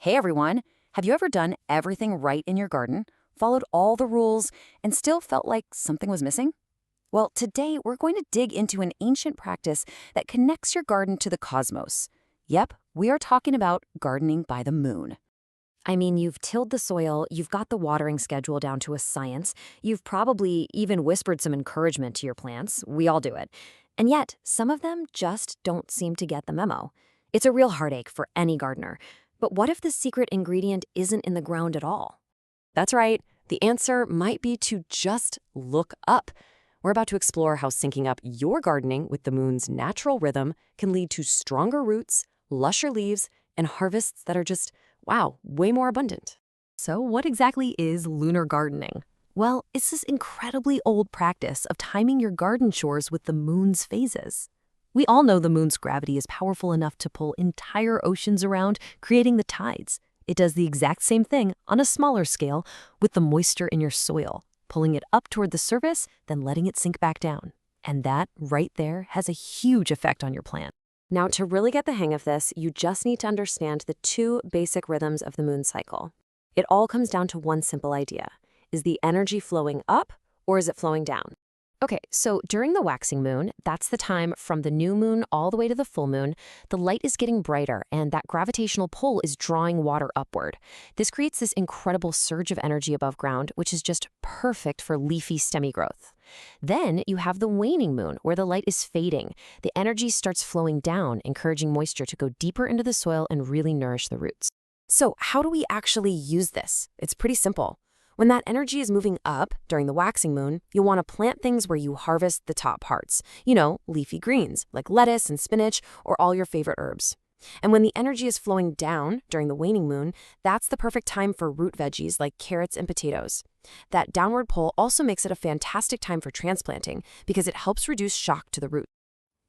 Hey everyone, have you ever done everything right in your garden, followed all the rules, and still felt like something was missing? Well, today we're going to dig into an ancient practice that connects your garden to the cosmos. Yep, we are talking about gardening by the moon. I mean, you've tilled the soil, you've got the watering schedule down to a science, you've probably even whispered some encouragement to your plants. We all do it. And yet, some of them just don't seem to get the memo. It's a real heartache for any gardener. But what if the secret ingredient isn't in the ground at all? That's right. The answer might be to just look up. We're about to explore how syncing up your gardening with the moon's natural rhythm can lead to stronger roots, lusher leaves, and harvests that are just, wow, way more abundant. So what exactly is lunar gardening? Well, it's this incredibly old practice of timing your garden chores with the moon's phases. We all know the moon's gravity is powerful enough to pull entire oceans around, creating the tides. It does the exact same thing on a smaller scale with the moisture in your soil, pulling it up toward the surface, then letting it sink back down. And that, right there, has a huge effect on your plant. Now, to really get the hang of this, you just need to understand the two basic rhythms of the moon cycle. It all comes down to one simple idea. Is the energy flowing up or is it flowing down? Okay, so during the waxing moon, that's the time from the new moon all the way to the full moon, the light is getting brighter and that gravitational pull is drawing water upward. This creates this incredible surge of energy above ground, which is just perfect for leafy stemmy growth. Then you have the waning moon, where the light is fading. The energy starts flowing down, encouraging moisture to go deeper into the soil and really nourish the roots. So how do we actually use this? It's pretty simple. When that energy is moving up during the waxing moon, you'll want to plant things where you harvest the top parts. Leafy greens, like lettuce and spinach, or all your favorite herbs. And when the energy is flowing down during the waning moon, that's the perfect time for root veggies like carrots and potatoes. That downward pull also makes it a fantastic time for transplanting because it helps reduce shock to the root.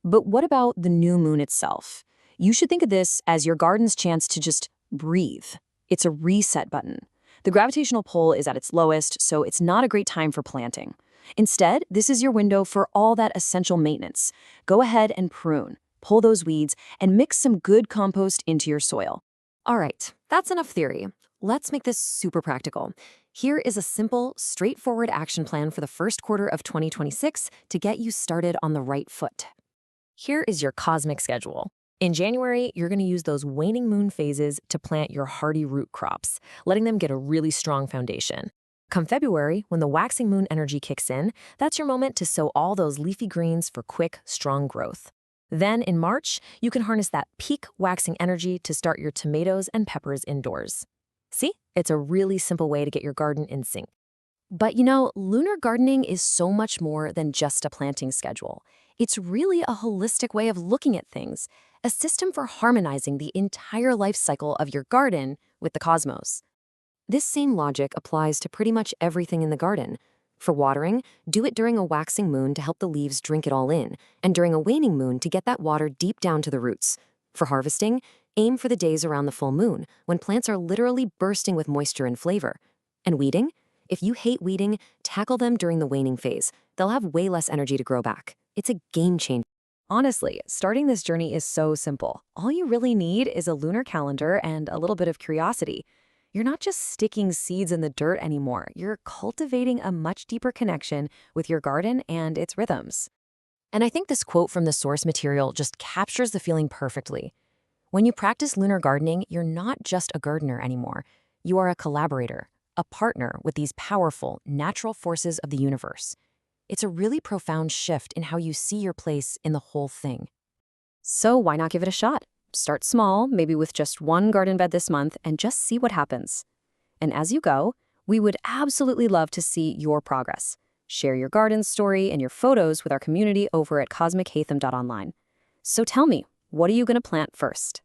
But what about the new moon itself? You should think of this as your garden's chance to just breathe. It's a reset button. The gravitational pull is at its lowest, so it's not a great time for planting. Instead, this is your window for all that essential maintenance. Go ahead and prune, pull those weeds, and mix some good compost into your soil. All right, that's enough theory. Let's make this super practical. Here is a simple, straightforward action plan for the first quarter of 2026 to get you started on the right foot. Here is your cosmic schedule. In January, you're going to use those waning moon phases to plant your hardy root crops, letting them get a really strong foundation. Come February, when the waxing moon energy kicks in, that's your moment to sow all those leafy greens for quick, strong growth. Then in March, you can harness that peak waxing energy to start your tomatoes and peppers indoors. See, it's a really simple way to get your garden in sync. But lunar gardening is so much more than just a planting schedule. It's really a holistic way of looking at things, a system for harmonizing the entire life cycle of your garden with the cosmos. This same logic applies to pretty much everything in the garden. For watering, do it during a waxing moon to help the leaves drink it all in, and during a waning moon to get that water deep down to the roots. For harvesting, aim for the days around the full moon, when plants are literally bursting with moisture and flavor. And weeding? If you hate weeding, tackle them during the waning phase. They'll have way less energy to grow back. It's a game changer. Honestly, starting this journey is so simple. All you really need is a lunar calendar and a little bit of curiosity. You're not just sticking seeds in the dirt anymore. You're cultivating a much deeper connection with your garden and its rhythms. And I think this quote from the source material just captures the feeling perfectly. When you practice lunar gardening, you're not just a gardener anymore. You are a collaborator, a partner with these powerful, natural forces of the universe. It's a really profound shift in how you see your place in the whole thing. So why not give it a shot? Start small, maybe with just one garden bed this month, and just see what happens. And as you go, we would absolutely love to see your progress. Share your garden story and your photos with our community over at cosmichaitham.online. So tell me, what are you going to plant first?